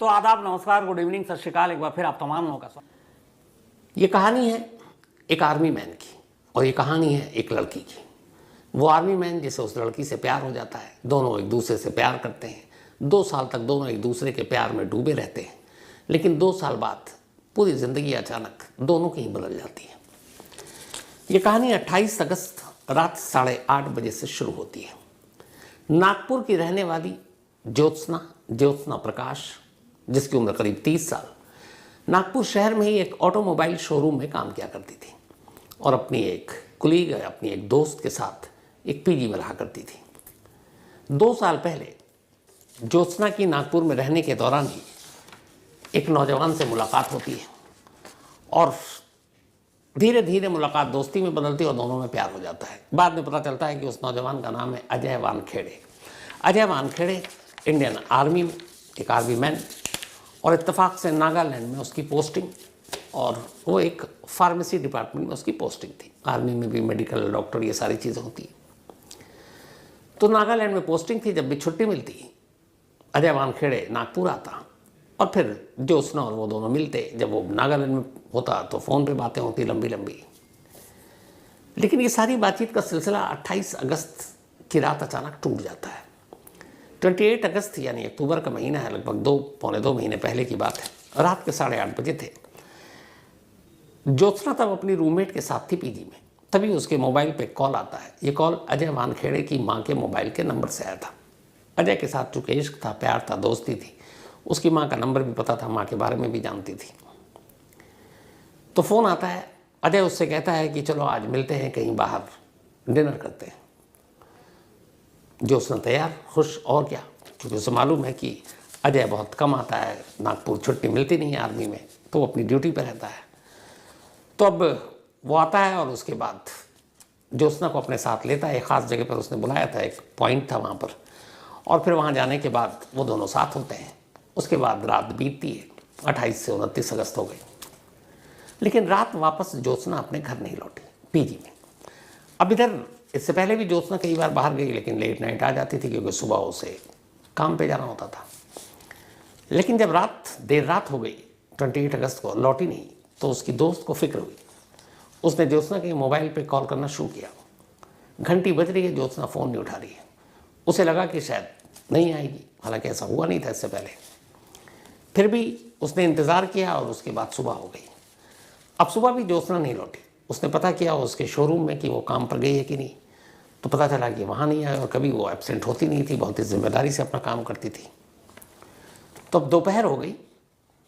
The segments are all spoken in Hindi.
तो आदाब, नमस्कार, गुड इवनिंग, सत श्रीकाल। एक बार फिर आप तमाम लोगों का स्वागत। ये कहानी है एक आर्मी मैन की और ये कहानी है एक लड़की की। वो आर्मी मैन जिसे उस लड़की से प्यार हो जाता है, दोनों एक दूसरे से प्यार करते हैं। 2 साल तक दोनों एक दूसरे के प्यार में डूबे रहते हैं, लेकिन 2 साल बाद पूरी ज़िंदगी अचानक दोनों की ही बदल जाती है। ये कहानी 28 अगस्त रात 8:30 बजे से शुरू होती है। नागपुर की रहने वाली ज्योत्सना प्रकाश, जिसकी उम्र करीब 30 साल, नागपुर शहर में ही एक ऑटोमोबाइल शोरूम में काम किया करती थी और अपनी एक दोस्त के साथ एक पीजी में रहा करती थी। 2 साल पहले ज्योत्सना की नागपुर में रहने के दौरान ही एक नौजवान से मुलाकात होती है और धीरे धीरे मुलाकात दोस्ती में बदलती है और दोनों में प्यार हो जाता है। बाद में पता चलता है कि उस नौजवान का नाम है अजय वानखेड़े। अजय वानखेड़े इंडियन आर्मी में एक आर्मी मैन, और इत्तेफाक से नागालैंड में उसकी पोस्टिंग, और वो एक फार्मेसी डिपार्टमेंट में उसकी पोस्टिंग थी। आर्मी में भी मेडिकल, डॉक्टर, ये सारी चीज़ें होती हैं। तो नागालैंड में पोस्टिंग थी। जब भी छुट्टी मिलती अजय वानखेड़े नागपुर आता और फिर ज्योत्सना और वो दोनों मिलते। जब वो नागालैंड में होता तो फ़ोन पे बातें होती लंबी लंबी। लेकिन ये सारी बातचीत का सिलसिला 28 अगस्त की रात अचानक टूट जाता है। 28 अगस्त यानी अक्टूबर का महीना है, लगभग 2-2.25 महीने पहले की बात है। रात के 8:30 बजे थे। ज्योत्सना तब अपनी रूममेट के साथ थी पीजी में। तभी उसके मोबाइल पे कॉल आता है। ये कॉल अजय वानखेड़े की माँ के मोबाइल के नंबर से आया था। अजय के साथ चूँकि इश्क था, प्यार था, दोस्ती थी, उसकी माँ का नंबर भी पता था, माँ के बारे में भी जानती थी। तो फ़ोन आता है। अजय उससे कहता है कि चलो आज मिलते हैं, कहीं बाहर डिनर करते हैं। ज्योत्सना तैयार, खुश, और क्या, क्योंकि उसे मालूम है कि अजय बहुत कम आता है नागपुर, छुट्टी मिलती नहीं है आर्मी में, तो वो अपनी ड्यूटी पर रहता है। तो अब वो आता है और उसके बाद ज्योत्सना को अपने साथ लेता है। एक ख़ास जगह पर उसने बुलाया था, एक पॉइंट था वहाँ पर, और फिर वहाँ जाने के बाद वो दोनों साथ होते हैं। उसके बाद रात बीतती है। 28 से 29 अगस्त हो गई, लेकिन रात वापस ज्योत्सना अपने घर नहीं लौटी, पीजी में। अब इधर इससे पहले भी ज्योत्सना कई बार बाहर गई, लेकिन लेट नाइट आ जाती थी क्योंकि सुबह उसे काम पे जाना होता था। लेकिन जब देर रात हो गई 28 अगस्त को, लौटी नहीं, तो उसकी दोस्त को फिक्र हुई। उसने ज्योत्सना के मोबाइल पे कॉल करना शुरू किया। घंटी बज रही है, ज्योत्सना फ़ोन नहीं उठा रही है। उसे लगा कि शायद नहीं आएगी, हालांकि ऐसा हुआ नहीं था इससे पहले। फिर भी उसने इंतज़ार किया और उसके बाद सुबह हो गई। अब सुबह भी ज्योत्सना नहीं लौटी। उसने पता किया उसके शोरूम में कि वो काम पर गई है कि नहीं, तो पता चला कि वहाँ नहीं आए, और कभी वो एब्सेंट होती नहीं थी, बहुत ही जिम्मेदारी से अपना काम करती थी। तो अब दोपहर हो गई,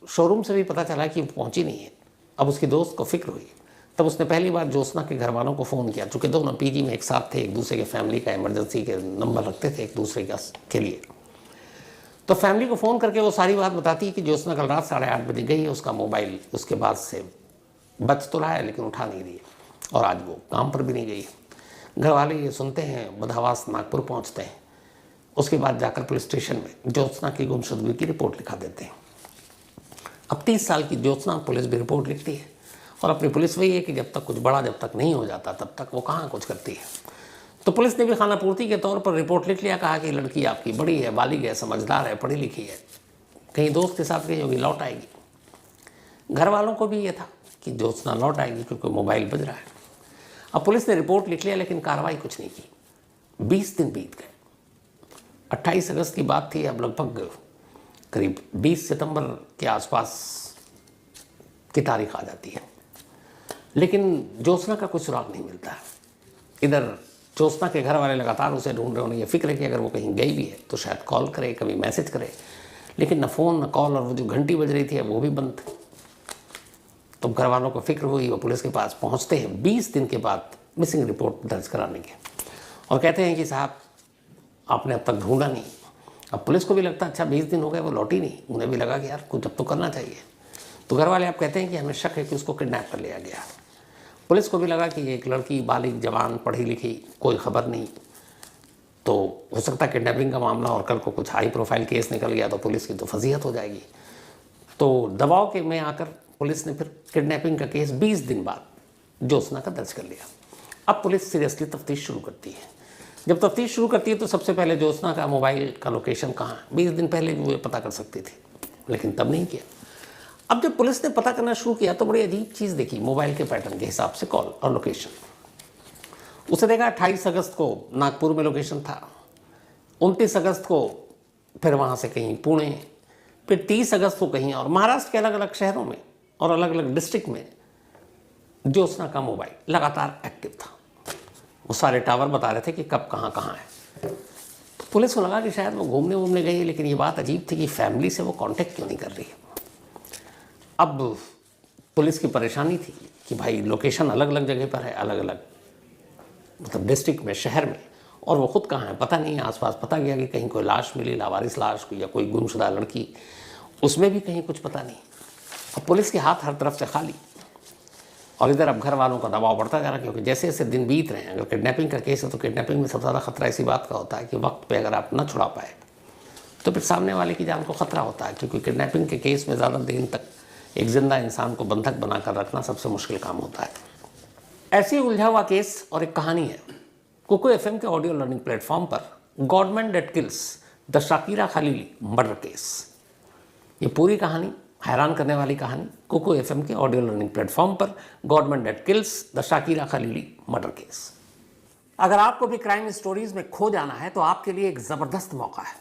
शोरूम से भी पता चला कि वो पहुँची नहीं है। अब उसकी दोस्त को फिक्र हुई। तब उसने पहली बार ज्योत्सना के घर वालों को फ़ोन किया, चूँकि दोनों पीजी में एक साथ थे, एक दूसरे के फैमिली का इमरजेंसी के नंबर रखते थे एक दूसरे के लिए। तो फैमिली को फ़ोन करके वो सारी बात बताती है कि ज्योत्सना कल रात 8:30 बजे गई है, उसका मोबाइल उसके बाद से बच तो रहा है लेकिन उठा नहीं रही है, और आज वो काम पर भी नहीं गई है। घर वाले ये सुनते हैं, बदहवास नागपुर पहुंचते हैं। उसके बाद जाकर पुलिस स्टेशन में ज्योत्सना की गुमशुदगी की रिपोर्ट लिखा देते हैं। अब 30 साल की ज्योत्सना, पुलिस भी रिपोर्ट लिखती है, और अपनी पुलिस वही है कि जब तक नहीं हो जाता तब तक वो कहाँ कुछ करती है। तो पुलिस ने भी खानापूर्ति के तौर पर रिपोर्ट लिख लिया, कहा कि लड़की आपकी बड़ी है, बालिग है, समझदार है, पढ़ी लिखी है, कहीं दोस्त के साथ गई होगी, लौट आएगी। घर वालों को भी ये था कि ज्योत्सना लौट आएगी क्योंकि मोबाइल बज रहा है। अब पुलिस ने रिपोर्ट लिख लिया, लेकिन कार्रवाई कुछ नहीं की। 20 दिन बीत गए। 28 अगस्त की बात थी। अब लगभग करीब 20 सितंबर के आसपास की तारीख आ जाती है, लेकिन ज्योत्सना का कोई सुराग नहीं मिलता। इधर ज्योत्सना के घर वाले लगातार उसे ढूंढ रहे। उन्हें ये फिक्र है कि अगर वो कहीं गई भी है तो शायद कॉल करे, कभी मैसेज करे, लेकिन न फ़ोन न कॉल, और वो जो घंटी बज रही थी वो भी बंद थी। तो घर वालों को फिक्र हुई। वो पुलिस के पास पहुंचते हैं 20 दिन के बाद मिसिंग रिपोर्ट दर्ज कराने के, और कहते हैं कि साहब आपने अब तक ढूंढा नहीं। अब पुलिस को भी लगता अच्छा 20 दिन हो गए वो लौटी नहीं, उन्हें भी लगा कि यार कुछ अब तो करना चाहिए। तो घर वाले आप कहते हैं कि हमें शक है कि उसको किडनैप कर लिया गया। पुलिस को भी लगा कि एक लड़की बालिग, जवान, पढ़ी लिखी, कोई खबर नहीं, तो हो सकता है किडनैपिंग का मामला, और कल को कुछ हाई प्रोफाइल केस निकल गया तो पुलिस की तो फजीहत हो जाएगी। तो दबाव के में आकर पुलिस ने फिर किडनैपिंग का केस 20 दिन बाद ज्योत्सना का दर्ज कर लिया। अब पुलिस सीरियसली तफ्तीश शुरू करती है। जब तफ्तीश शुरू करती है तो सबसे पहले ज्योत्सना का मोबाइल का लोकेशन कहाँ, 20 दिन पहले भी वो पता कर सकती थी। लेकिन तब नहीं किया। अब जब पुलिस ने पता करना शुरू किया तो बड़ी अजीब चीज़ देखी मोबाइल के पैटर्न के हिसाब से कॉल और लोकेशन। उसने देखा 28 अगस्त को नागपुर में लोकेशन था, 29 अगस्त को फिर वहाँ से कहीं पुणे, फिर 30 अगस्त को कहीं और महाराष्ट्र के अलग अलग शहरों में और अलग अलग डिस्ट्रिक्ट में ज्योत्सना का मोबाइल लगातार एक्टिव था। वो सारे टावर बता रहे थे कि कब कहाँ है। तो पुलिस को लगा कि शायद वो घूमने गई, लेकिन ये बात अजीब थी कि फैमिली से वो कांटेक्ट क्यों नहीं कर रही है। अब पुलिस की परेशानी थी कि भाई लोकेशन अलग अलग जगह पर है, अलग अलग मतलब डिस्ट्रिक्ट में, शहर में, और वो खुद कहाँ है पता नहीं है। आसपास पता गया कि कहीं कोई लाश मिली, लावारिस लाश या कोई गुमशुदा लड़की, उसमें भी कहीं कुछ पता नहीं। अब पुलिस के हाथ हर तरफ से खाली, और इधर अब घर वालों का दबाव बढ़ता जा रहा है, क्योंकि जैसे जैसे दिन बीत रहे हैं, अगर किडनैपिंग का केस है तो किडनैपिंग में सबसे ज़्यादा खतरा इसी बात का होता है कि वक्त पे अगर आप न छुड़ा पाए तो फिर सामने वाले की जान को खतरा होता है, क्योंकि किडनैपिंग के केस में ज़्यादा दिन तक एक जिंदा इंसान को बंधक बनाकर रखना सबसे मुश्किल काम होता है। ऐसी उलझा हुआ केस और एक कहानी है कोको एफएम के ऑडियो लर्निंग प्लेटफॉर्म पर, godman that kills the Shakira Khalili murder case. ये पूरी कहानी, हैरान करने वाली कहानी, कोको एफएम के ऑडियो लर्निंग प्लेटफॉर्म पर, godman that kills the Shakira Khalili murder case. अगर आपको भी क्राइम स्टोरीज में खो जाना है तो आपके लिए एक ज़बरदस्त मौका है।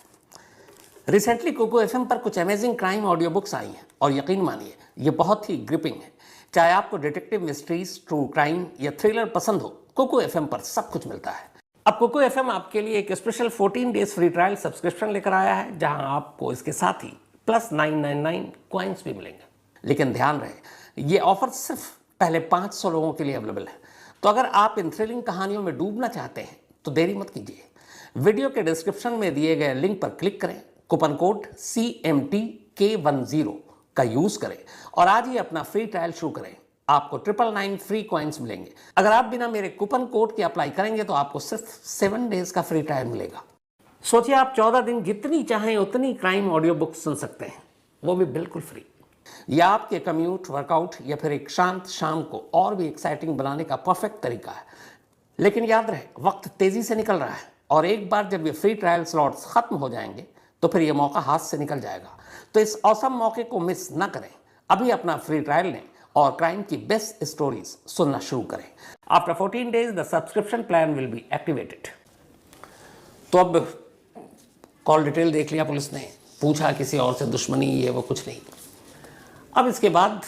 रिसेंटली कोको एफएम पर कुछ amazing crime audio books I हैं और यकीन मानिए ये बहुत ही ग्रिपिंग है। चाहे आपको डिटेक्टिव मिस्ट्रीज, ट्रू क्राइम या थ्रिलर पसंद हो, कोको एफएम पर सब कुछ मिलता है। अब कोको एफएम आपके लिए एक special 14 days free trial subscription लेकर आया है, जहां आपको इसके साथ ही प्लस 999 कॉइन्स भी मिलेंगे। लेकिन ध्यान रहे, ये ऑफर सिर्फ पहले 500 लोगों के लिए अवेलेबल है। तो अगर आप इन थ्रिलिंग कहानियों में डूबना चाहते हैं तो देरी मत कीजिए, वीडियो के डिस्क्रिप्शन में दिए गए लिंक पर क्लिक करें, कूपन कोड CMTK10 का यूज करें और आज ही अपना फ्री ट्रायल शुरू करें। आपको 999 फ्री कॉइन्स मिलेंगे। अगर आप बिना मेरे कूपन कोड के अप्लाई करेंगे तो आपको सिर्फ 7 डेज का फ्री ट्रायल मिलेगा। सोचिए, आप 14 दिन जितनी चाहें उतनी क्राइम ऑडियो बुक सुन सकते हैं, वो भी बिल्कुल फ्री। यह आपके कम्यूट, वर्कआउट या फिर एक शांत शाम को और भी एक्साइटिंग बनाने का परफेक्ट तरीका है। लेकिन याद रहे, वक्त तेजी से निकल रहा है और एक बार जब ये फ्री ट्रायल स्लॉट्स खत्म हो जाएंगे तो फिर ये मौका हाथ से निकल जाएगा। तो इस औसम मौके को मिस न करें, अभी अपना फ्री ट्रायल लें और क्राइम की बेस्ट स्टोरीज सुनना शुरू करें। After 14 days the subscription plan will be activated. तो अब कॉल डिटेल देख लिया पुलिस ने, पूछा किसी और से दुश्मनी ये वो कुछ नहीं। अब इसके बाद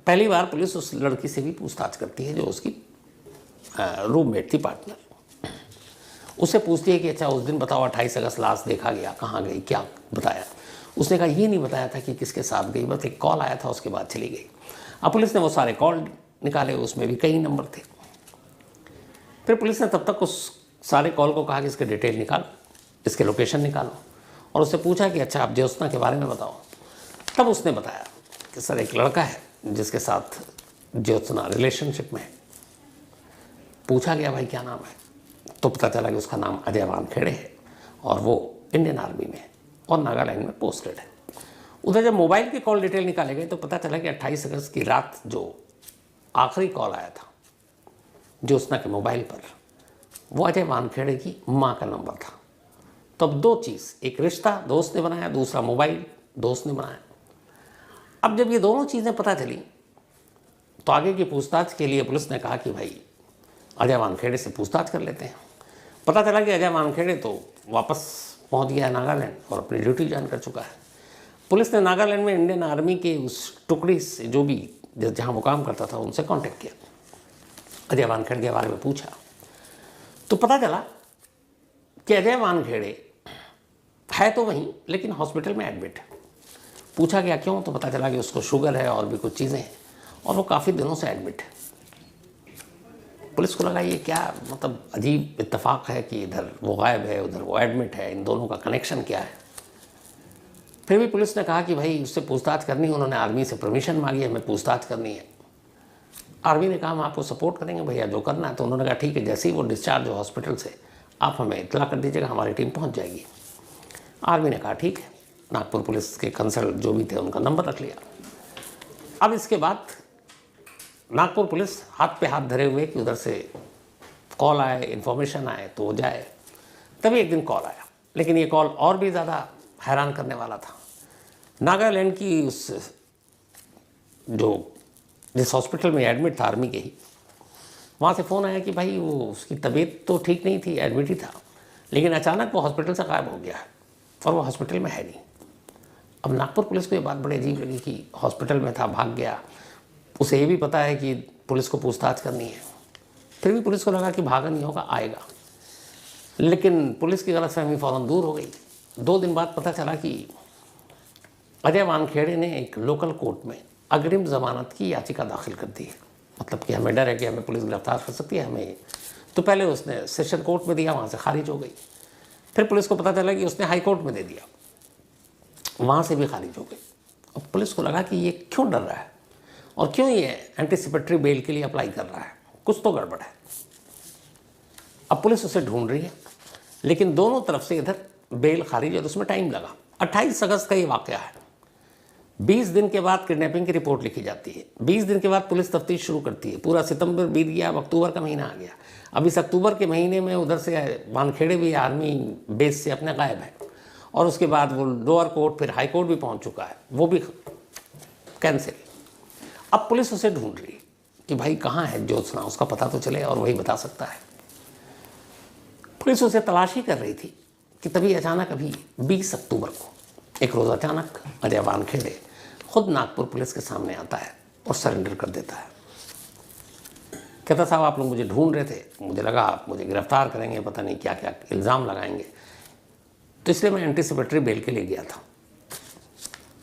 पहली बार पुलिस उस लड़की से भी पूछताछ करती है जो उसकी रूममेट थी, पार्टनर। उससे पूछती है कि अच्छा उस दिन बताओ 28 अगस्त लाश देखा गया, कहाँ गई, क्या बताया। उसने कहा ये नहीं बताया था कि किसके साथ गई, बस एक कॉल आया था उसके बाद चली गई। अब पुलिस ने वो सारे कॉल निकाले, उसमें भी कई नंबर थे। फिर पुलिस ने तब तक उस सारे कॉल को कहा कि इसके डिटेल निकालो, इसके लोकेशन निकालो, और उससे पूछा कि अच्छा आप ज्योत्सना के बारे में बताओ। तब उसने बताया कि सर एक लड़का है जिसके साथ ज्योत्सना रिलेशनशिप में है। पूछा गया भाई क्या नाम है, तो पता चला कि उसका नाम अजय वानखेड़े है और वो इंडियन आर्मी में है और नागालैंड में पोस्टेड है। उधर जब मोबाइल की कॉल डिटेल निकाले गए तो पता चला कि 28 अगस्त की रात जो आखिरी कॉल आया था ज्योत्सना के मोबाइल पर, वो अजय वानखेड़े की माँ का नंबर था। तो अब दो चीज़, एक रिश्ता दोस्त ने बनाया, दूसरा मोबाइल दोस्त ने बनाया। अब जब ये दोनों चीज़ें पता चली तो आगे की पूछताछ के लिए पुलिस ने कहा कि भाई अजय वानखेड़े से पूछताछ कर लेते हैं। पता चला कि अजय वानखेड़े तो वापस पहुंच गया है नागालैंड और अपनी ड्यूटी ज्वाइन कर चुका है। पुलिस ने नागालैंड में इंडियन आर्मी के उस टुकड़ी से जो भी जहाँ वो काम करता था उनसे कांटेक्ट किया, अजय वानखेड़े के बारे में पूछा, तो पता चला कि अजय वानखेड़े है तो वहीं लेकिन हॉस्पिटल में एडमिट है। पूछा गया क्यों, तो पता चला कि उसको शुगर है और भी कुछ चीज़ें हैं और वो काफ़ी दिनों से एडमिट है। पुलिस को लगा ये क्या मतलब अजीब इत्तेफाक है कि इधर वो गायब है उधर वो एडमिट है, इन दोनों का कनेक्शन क्या है। फिर भी पुलिस ने कहा कि भाई उससे पूछताछ करनी है। उन्होंने आर्मी से परमिशन मांगी, हमें पूछताछ करनी है। आर्मी ने कहा हम आपको सपोर्ट करेंगे भैया जो करना है। तो उन्होंने कहा ठीक है, जैसे ही वो डिस्चार्ज हो हॉस्पिटल से आप हमें इतला कर दीजिएगा, हमारी टीम पहुँच जाएगी। आर्मी ने कहा ठीक है। नागपुर पुलिस के कंसल्ट जो भी थे उनका नंबर रख लिया। अब इसके बाद नागपुर पुलिस हाथ पे हाथ धरे हुए कि उधर से कॉल आए, इन्फॉर्मेशन आए तो वो जाए। तभी एक दिन कॉल आया, लेकिन ये कॉल और भी ज़्यादा हैरान करने वाला था। नागालैंड की उस जो जिस हॉस्पिटल में एडमिट था आर्मी के ही, वहाँ से फ़ोन आया कि भाई वो उसकी तबीयत तो ठीक नहीं थी, एडमिट ही था, लेकिन अचानक वो हॉस्पिटल से गायब हो गया है और वो हॉस्पिटल में है नहीं। अब नागपुर पुलिस को ये बात बड़ी अजीब लगी कि हॉस्पिटल में था, भाग गया। उसे ये भी पता है कि पुलिस को पूछताछ करनी है, फिर भी पुलिस को लगा कि भागा नहीं होगा, आएगा। लेकिन पुलिस की गलतफहमी फ़ौरन दूर हो गई। 2 दिन बाद पता चला कि अजय वानखेड़े ने एक लोकल कोर्ट में अग्रिम जमानत की याचिका दाखिल कर दी है। मतलब कि हमें डर है कि हमें पुलिस गिरफ्तार कर सकती है, हमें। तो पहले उसने सेशन कोर्ट में दिया, वहाँ से खारिज हो गई। फिर पुलिस को पता चला कि उसने हाई कोर्ट में दे दिया, वहाँ से भी खारिज हो गई। अब पुलिस को लगा कि ये क्यों डर रहा है और क्यों ये एंटीसिपेटरी बेल के लिए अप्लाई कर रहा है, कुछ तो गड़बड़ है। अब पुलिस उसे ढूंढ रही है, लेकिन दोनों तरफ से इधर बेल खारिज और उसमें टाइम लगा। 28 अगस्त का ये वाक़या है। 20 दिन के बाद किडनैपिंग की रिपोर्ट लिखी जाती है। 20 दिन के बाद पुलिस तफ्तीश शुरू करती है। पूरा सितंबर बीत गया, अब अक्टूबर का महीना आ गया। अब इस अक्टूबर के महीने में उधर से वानखेड़े भी आर्मी बेस से अपने गायब है, और उसके बाद वो लोअर कोर्ट फिर हाई कोर्ट भी पहुंच चुका है, वो भी कैंसिल। अब पुलिस उसे ढूंढ रही कि भाई कहाँ है ज्योत्सना, उसका पता तो चले और वही बता सकता है। पुलिस उसे तलाशी कर रही थी कि तभी अचानक अभी 20 अक्टूबर को एक रोज़ अचानक अजय वानखेड़े खुद नागपुर पुलिस के सामने आता है और सरेंडर कर देता है। कहता साहब आप लोग मुझे ढूंढ रहे थे, मुझे लगा आप मुझे गिरफ्तार करेंगे, पता नहीं क्या क्या इल्ज़ाम लगाएंगे, तो इसलिए मैं एंटीसिपेटरी बेल के लिए गया था।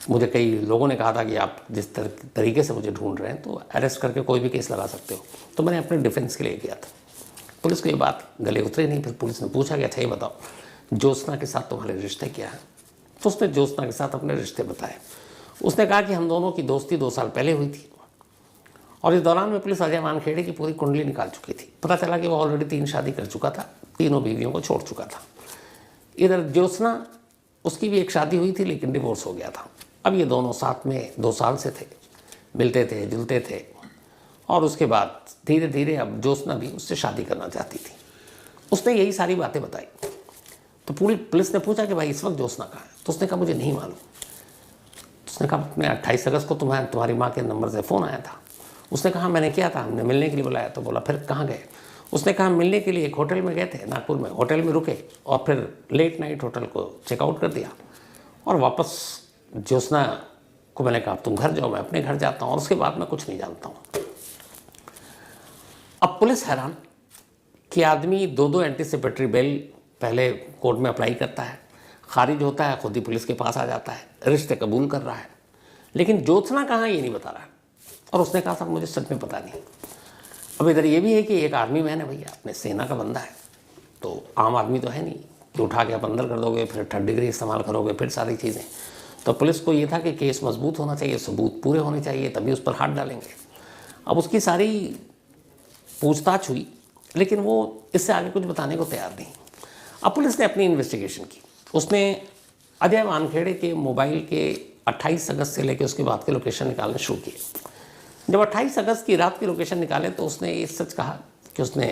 मुझे कई लोगों ने कहा था कि आप जिस तरीके से मुझे ढूंढ रहे हैं तो अरेस्ट करके कोई भी केस लगा सकते हो, तो मैंने अपने डिफेंस के लिए गया था। पुलिस को ये बात गले उतरी नहीं। फिर पुलिस ने पूछा कि अच्छा ये बताओ ज्योत्सना के साथ तुम्हारे रिश्ते क्या हैं? तो उसने ज्योत्सना के साथ अपने रिश्ते बताए। उसने कहा कि हम दोनों की दोस्ती 2 साल पहले हुई थी, और इस दौरान में पुलिस अजय वानखेड़े की पूरी कुंडली निकाल चुकी थी। पता चला कि वो ऑलरेडी 3 शादी कर चुका था, 3 बीवियों को छोड़ चुका था। इधर ज्योत्सना, उसकी भी एक शादी हुई थी लेकिन डिवोर्स हो गया था। अब ये दोनों साथ में 2 साल से थे, मिलते थे, जुलते थे, और उसके बाद धीरे धीरे अब ज्योत्सना भी उससे शादी करना चाहती थी। उसने यही सारी बातें बताई। तो पूरी पुलिस ने पूछा कि भाई इस वक्त ज्योत्सना कहाँ है? तो उसने कहा मुझे नहीं मालूम। उसने कहा अपने 28 अगस्त को तुम्हारी माँ के नंबर से फ़ोन आया था। उसने कहा मैंने किया था, हमने मिलने के लिए बुलाया। तो बोला फिर कहाँ गए? उसने कहा मिलने के लिए एक होटल में गए थे नागपुर में, होटल में रुके और फिर लेट नाइट होटल को चेकआउट कर दिया और वापस ज्योत्सना को मैंने कहा तुम घर जाओ, मैं अपने घर जाता हूँ, और उसके बाद मैं कुछ नहीं जानता हूँ। अब पुलिस हैरान कि आदमी 2 एंटीसिपेटरी बेल पहले कोर्ट में अप्लाई करता है, खारिज होता है, खुद ही पुलिस के पास आ जाता है, रिश्ते कबूल कर रहा है, लेकिन ज्योत्सना कहाँ ये नहीं बता रहा है। और उसने कहा साहब मुझे सच में पता नहीं। अब इधर ये भी है कि एक आर्मी मैन है भैया, अपने सेना का बंदा है, तो आम आदमी तो है नहीं कि उठा के आप अंदर कर दोगे, फिर 3rd डिग्री इस्तेमाल करोगे, फिर सारी चीज़ें। तो पुलिस को ये था कि केस मजबूत होना चाहिए, सबूत पूरे होने चाहिए, तभी उस पर हाथ डालेंगे। अब उसकी सारी पूछताछ हुई, लेकिन वो इससे आगे कुछ बताने को तैयार नहीं। अब पुलिस ने अपनी इन्वेस्टिगेशन की। उसने अजय वानखेड़े के मोबाइल के 28 अगस्त से लेकर उसके बाद के लोकेशन निकालने शुरू किए। जब 28 अगस्त की रात की लोकेशन निकाले तो उसने ये सच कहा कि उसने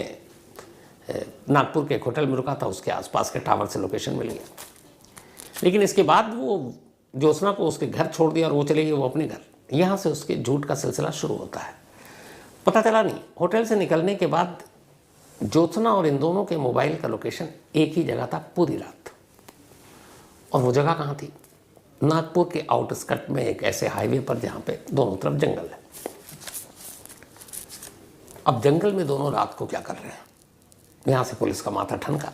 नागपुर के एक होटल में रुका था, उसके आसपास के टावर से लोकेशन मिल गया। लेकिन इसके बाद वो ज्योत्सना को उसके घर छोड़ दिया और वो चले गए वो अपने घर। यहाँ से उसके झूठ का सिलसिला शुरू होता है। पता चला नहीं, होटल से निकलने के बाद ज्योत्सना और इन दोनों के मोबाइल का लोकेशन एक ही जगह था पूरी रात। और वो जगह कहाँ थी? नागपुर के आउटस्कर्ट में एक ऐसे हाईवे पर जहाँ पे दोनों तरफ जंगल है। अब जंगल में दोनों रात को क्या कर रहे हैं? यहाँ से पुलिस का माथा ठनका,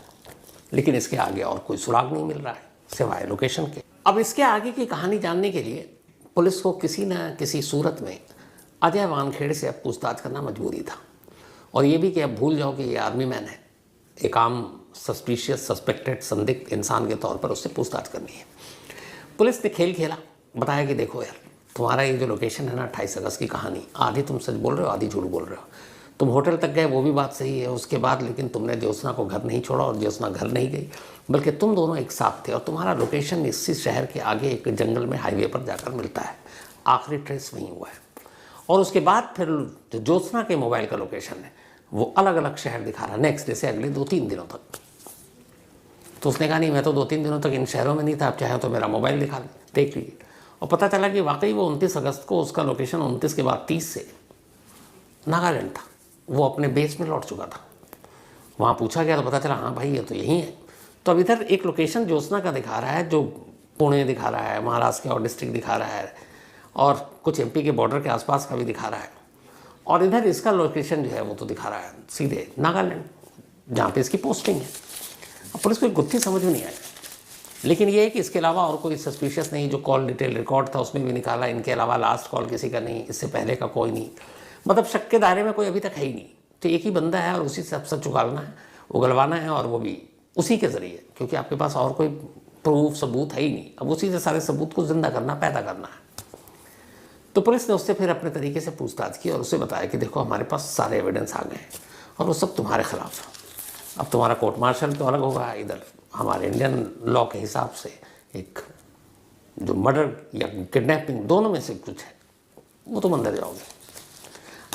लेकिन इसके आगे और कोई सुराग नहीं मिल रहा है सिवाय लोकेशन के। अब इसके आगे की कहानी जानने के लिए पुलिस को किसी न किसी सूरत में अजय वानखेड़े से अब पूछताछ करना मजबूरी था। और ये भी कि अब भूल जाओ कि ये आर्मी मैन है, एक आम सस्पिशियस सस्पेक्टेड संदिग्ध इंसान के तौर पर उससे पूछताछ करनी है। पुलिस ने खेल खेला, बताया कि देखो यार तुम्हारा ये जो लोकेशन है ना 28 अगस्त की कहानी, आधी तुम सच बोल रहे हो, आधी झूठ बोल रहे हो। तुम होटल तक गए वो भी बात सही है, उसके बाद लेकिन तुमने ज्योत्सना को घर नहीं छोड़ा और ज्योत्सना घर नहीं गई, बल्कि तुम दोनों एक साथ थे और तुम्हारा लोकेशन इसी शहर के आगे एक जंगल में हाईवे पर जाकर मिलता है। आखिरी ट्रेस वहीं हुआ है। और उसके बाद फिर जो ज्योत्सना के मोबाइल का लोकेशन है वो अलग अलग शहर दिखा रहा है नेक्स्ट डे से अगले 2-3 दिनों तक। तो उसने कहा नहीं मैं तो 2-3 दिनों तक इन शहरों में नहीं था, आप चाहे तो मेरा मोबाइल देख लीजिए। और पता चला कि वाकई वो 29 अगस्त को उसका लोकेशन 29 के बाद 30 से नागालैंड था। वो अपने बेस में लौट चुका था। वहाँ पूछा गया तो पता चला हाँ भाई ये तो यही है। तो अब इधर एक लोकेशन ज्योत्सना का दिखा रहा है जो पुणे दिखा रहा है, महाराष्ट्र के और डिस्ट्रिक्ट दिखा रहा है, और कुछ एमपी के बॉर्डर के आसपास का भी दिखा रहा है, और इधर इसका लोकेशन जो है वो तो दिखा रहा है सीधे नागालैंड जहाँ पे इसकी पोस्टिंग है। अब पुलिस को एक गुत्थी समझ में नहीं आई, लेकिन ये है कि इसके अलावा और कोई सस्पिशियस नहीं। जो कॉल डिटेल रिकॉर्ड था उसमें भी निकाला, इनके अलावा लास्ट कॉल किसी का नहीं, इससे पहले का कोई नहीं, मतलब शक के दायरे में कोई अभी तक है ही नहीं। तो एक ही बंदा है और उसी से सब सच उगलना है, उगलवाना है, और वो भी उसी के ज़रिए, क्योंकि आपके पास और कोई प्रूफ सबूत है ही नहीं। अब उसी से सारे सबूत को जिंदा करना, पैदा करना है। तो पुलिस ने उससे फिर अपने तरीके से पूछताछ की और उसे बताया कि देखो हमारे पास सारे एविडेंस आ गए हैं और वो सब तुम्हारे खिलाफ है। अब तुम्हारा कोर्ट मार्शल तो अलग होगा, इधर हमारे इंडियन लॉ के हिसाब से एक जो मर्डर या किडनैपिंग दोनों में से कुछ है, वो तुम अंदर जाओगे।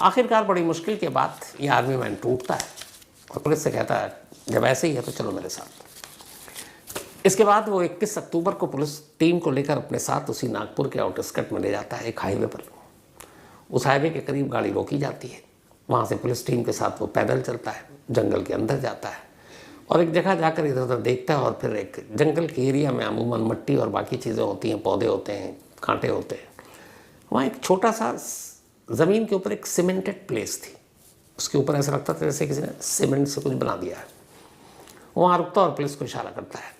आखिरकार बड़ी मुश्किल के बाद ये आर्मी मैन टूटता है और पुलिस से कहता है जब ऐसे ही है तो चलो मेरे साथ। इसके बाद वो 21 अक्टूबर को पुलिस टीम को लेकर अपने साथ उसी नागपुर के आउटस्कर्ट में ले जाता है, एक हाईवे पर। उस हाईवे के करीब गाड़ी रोकी जाती है, वहाँ से पुलिस टीम के साथ वो पैदल चलता है, जंगल के अंदर जाता है और एक जगह जाकर इधर उधर देखता है। और फिर एक जंगल के एरिया में अमूमन मिट्टी और बाकी चीज़ें होती हैं, पौधे होते हैं, कांटे होते हैं। वहाँ एक छोटा सा ज़मीन के ऊपर एक सीमेंटेड प्लेस थी, उसके ऊपर ऐसा लगता था जैसे किसी ने सीमेंट से कुछ बना दिया है। वहाँ रुकता और पुलिस को इशारा करता है,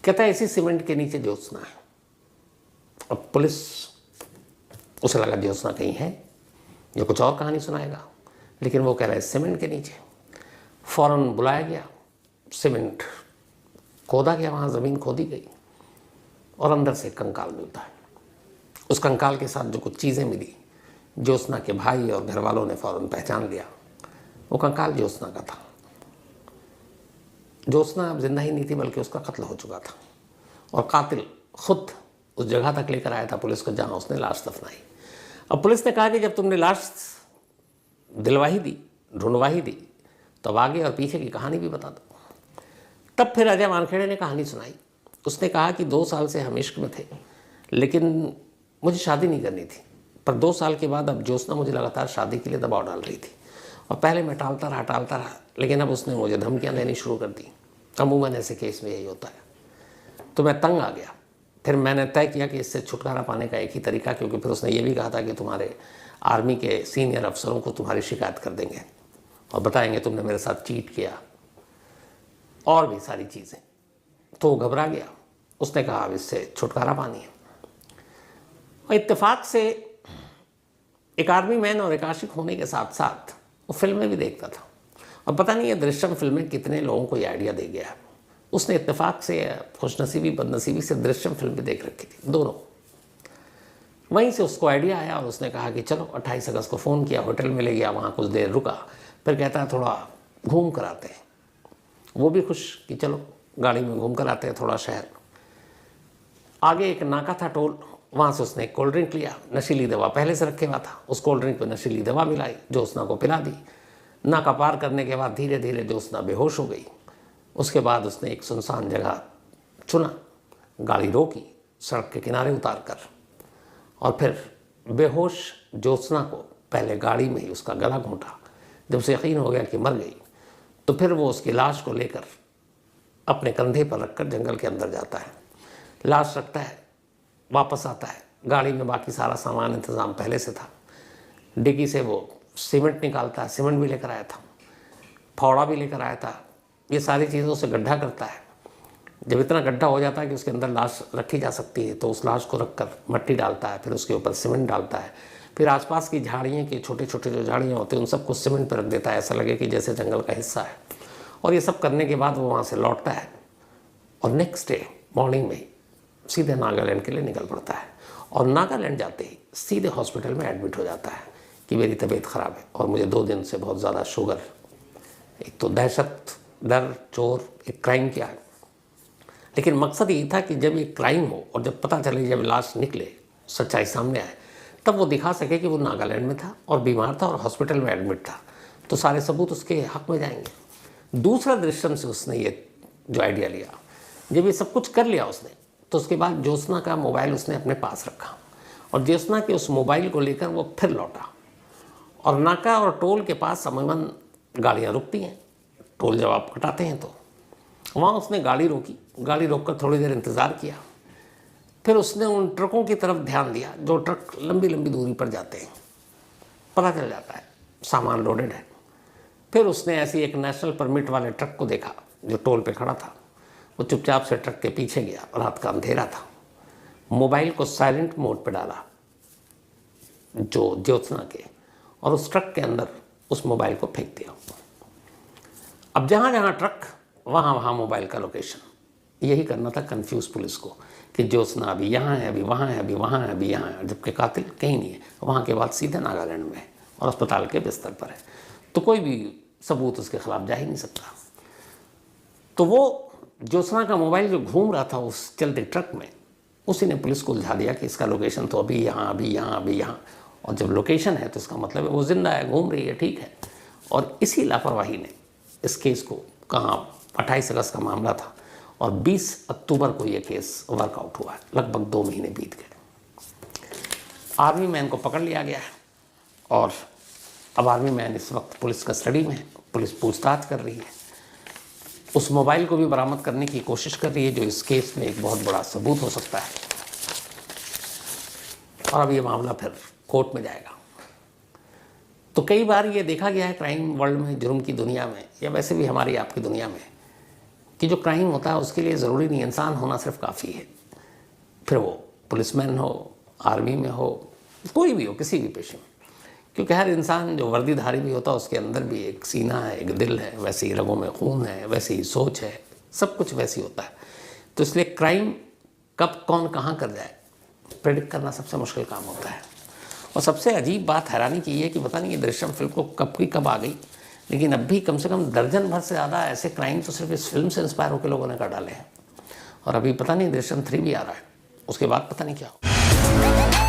कहता है इसी सीमेंट के नीचे ज्योत्सना है। अब पुलिस उसे लगा ज्योत्सना कहीं है, ये कुछ और कहानी सुनाएगा, लेकिन वो कह रहा है सीमेंट के नीचे। फौरन बुलाया गया, सीमेंट खोदा गया, वहाँ ज़मीन खोदी गई और अंदर से कंकाल मिलता है। उस कंकाल के साथ जो कुछ चीज़ें मिली, ज्योत्सना के भाई और घर वालों ने फ़ौरन पहचान लिया वो कंकाल ज्योत्सना का था। ज्योत्सना अब जिंदा ही नहीं थी, बल्कि उसका कत्ल हो चुका था और कातिल खुद उस जगह तक लेकर आया था पुलिस को जहाँ उसने लाश दफनाई। अब पुलिस ने कहा कि जब तुमने लाश दिलवा ही दी, ढूंढवा ही दी, तो अब आगे और पीछे की कहानी भी बता दो। तब फिर अजय वानखेड़े ने कहानी सुनाई। उसने कहा कि 2 साल से हम इश्क में थे, लेकिन मुझे शादी नहीं करनी थी, पर 2 साल के बाद अब ज्योत्सना मुझे लगातार शादी के लिए दबाव डाल रही थी और पहले मैं टालता रहा, लेकिन अब उसने मुझे धमकियाँ देनी शुरू कर दी। अमूमन ऐसे केस में यही होता है। तो मैं तंग आ गया। फिर मैंने तय किया कि इससे छुटकारा पाने का एक ही तरीका, क्योंकि फिर उसने ये भी कहा था कि तुम्हारे आर्मी के सीनियर अफसरों को तुम्हारी शिकायत कर देंगे और बताएंगे तुमने मेरे साथ चीट किया और भी सारी चीज़ें। तो वो घबरा गया। उसने कहा अब इससे छुटकारा पानी है। और इत्तेफाक से एक आर्मी मैन और एक आशिक होने के साथ साथ वो फिल्में भी देखता था। और पता नहीं ये दृश्यम फिल्में कितने लोगों को ये आइडिया दे गया। उसने इत्तेफाक से, खुशनसीबी बदनसीबी से दृश्यम फिल्म भी देख रखी थी, दोनों। वहीं से उसको आइडिया आया और उसने कहा कि चलो 28 अगस्त को फ़ोन किया, होटल में ले गया, वहाँ कुछ देर रुका, फिर कहता है थोड़ा घूम कर आते हैं। वो भी खुश कि चलो गाड़ी में घूम कर आते हैं थोड़ा शहर। आगे एक नाका था टोल, वहाँ से उसने एक कोल्ड ड्रिंक लिया, नशीली दवा पहले से रखे हुआ था, उस कोल्ड ड्रिंक पर नशीली दवा मिलाई, ज्योत्सना को पिला दी। नाका पार करने के बाद धीरे धीरे ज्योत्सना बेहोश हो गई। उसके बाद उसने एक सुनसान जगह चुना, गाड़ी रोकी, सड़क के किनारे उतार कर, और फिर बेहोश ज्योत्सना को पहले गाड़ी में ही उसका गला घोंटा। जब उसे यकीन हो गया कि मर गई, तो फिर वो उसकी लाश को लेकर अपने कंधे पर रखकर जंगल के अंदर जाता है। लाश रखता है, वापस आता है, गाड़ी में बाकी सारा सामान इंतज़ाम पहले से था। डिग्गी से वो सीमेंट निकालता है, सीमेंट भी लेकर आया था, फावड़ा भी लेकर आया था, ये सारी चीज़ों से गड्ढा करता है। जब इतना गड्ढा हो जाता है कि उसके अंदर लाश रखी जा सकती है, तो उस लाश को रखकर मट्टी डालता है, फिर उसके ऊपर सीमेंट डालता है, फिर आसपास की झाड़ियाँ की छोटे छोटे जो झाड़ियाँ होती हैं उन सबको सीमेंट पर रख देता है, ऐसा लगे कि जैसे जंगल का हिस्सा है। और ये सब करने के बाद वो वहाँ से लौटता है और नेक्स्ट डे मॉर्निंग में सीधे नागालैंड के लिए निकल पड़ता है। और नागालैंड जाते ही सीधे हॉस्पिटल में एडमिट हो जाता है कि मेरी तबीयत ख़राब है और मुझे 2 दिन से बहुत ज़्यादा शुगर, एक तो दहशत, डर, चोर, एक क्राइम किया है। लेकिन मकसद ये था कि जब ये क्राइम हो और जब पता चले, जब लाश निकले, सच्चाई सामने आए, तब वो दिखा सके कि वो नागालैंड में था और बीमार था और हॉस्पिटल में एडमिट था, तो सारे सबूत उसके हक में जाएंगे। दूसरा दृश्यम से उसने ये जो आइडिया लिया, जब ये सब कुछ कर लिया उसने, तो उसके बाद ज्योत्सना का मोबाइल उसने अपने पास रखा और ज्योत्सना के उस मोबाइल को लेकर वो फिर लौटा और नाका और टोल के पास अमूमन गाड़ियाँ रुकती हैं, टोल जब आप कटाते हैं तो वहाँ उसने गाड़ी रोकी, गाड़ी रोककर थोड़ी देर इंतज़ार किया। फिर उसने उन ट्रकों की तरफ ध्यान दिया जो ट्रक लंबी लंबी दूरी पर जाते हैं, पता चल जाता है सामान लोडेड है। फिर उसने ऐसी एक नेशनल परमिट वाले ट्रक को देखा जो टोल पे खड़ा था, वो चुपचाप से ट्रक के पीछे गया, रात का अंधेरा था, मोबाइल को साइलेंट मोड पे डाला जो ज्योत्सना के, और उस ट्रक के अंदर उस मोबाइल को फेंक दिया। अब जहाँ जहाँ ट्रक वहाँ वहाँ मोबाइल का लोकेशन, यही करना था कंफ्यूज पुलिस को कि ज्योत्सना अभी यहाँ है, अभी वहाँ है, अभी वहाँ है, अभी यहाँ है, जबकि कातिल कहीं नहीं है। वहाँ के बाद सीधे नागालैंड में है और अस्पताल के बिस्तर पर है, तो कोई भी सबूत उसके खिलाफ जा ही नहीं सकता। तो वो ज्योत्सना का मोबाइल जो घूम रहा था उस चलते ट्रक में, उसी ने पुलिस को उलझा दिया कि इसका लोकेशन तो अभी यहाँ, अभी यहाँ, अभी यहाँ, और जब लोकेशन है तो इसका मतलब है वो जिंदा है, घूम रही है, ठीक है। और इसी लापरवाही ने इस केस को, कहाँ 28 अगस्त का मामला था और 20 अक्टूबर को ये केस वर्कआउट हुआ है, लगभग 2 महीने बीत गए। आर्मी मैन को पकड़ लिया गया है और अब आर्मी मैन इस वक्त पुलिस कस्टडी में है, पुलिस पूछताछ कर रही है, उस मोबाइल को भी बरामद करने की कोशिश कर रही है जो इस केस में एक बहुत बड़ा सबूत हो सकता है। और अब ये मामला फिर कोर्ट में जाएगा। तो कई बार ये देखा गया है क्राइम वर्ल्ड में, जुर्म की दुनिया में, या वैसे भी हमारी आपकी दुनिया में, कि जो क्राइम होता है उसके लिए ज़रूरी नहीं इंसान होना सिर्फ काफ़ी है। फिर वो पुलिसमैन हो, आर्मी में हो, कोई भी हो, किसी भी पेशे में, क्योंकि हर इंसान जो वर्दीधारी भी होता है उसके अंदर भी एक सीना है, एक दिल है, वैसे ही रगों में खून है, वैसे ही सोच है, सब कुछ वैसे ही होता है। तो इसलिए क्राइम कब कौन कहाँ कर जाए प्रेडिक्ट करना सबसे मुश्किल काम होता है। और सबसे अजीब बात हैरानी की है कि पता नहीं ये दृश्यम फिल्म को कब की कब आ गई, लेकिन अब भी कम से कम दर्जन भर से ज़्यादा ऐसे क्राइम तो सिर्फ इस फिल्म से इंस्पायर होकर लोगों ने कर डाले हैं। और अभी पता नहीं दृश्यम 3 भी आ रहा है, उसके बाद पता नहीं क्या हो।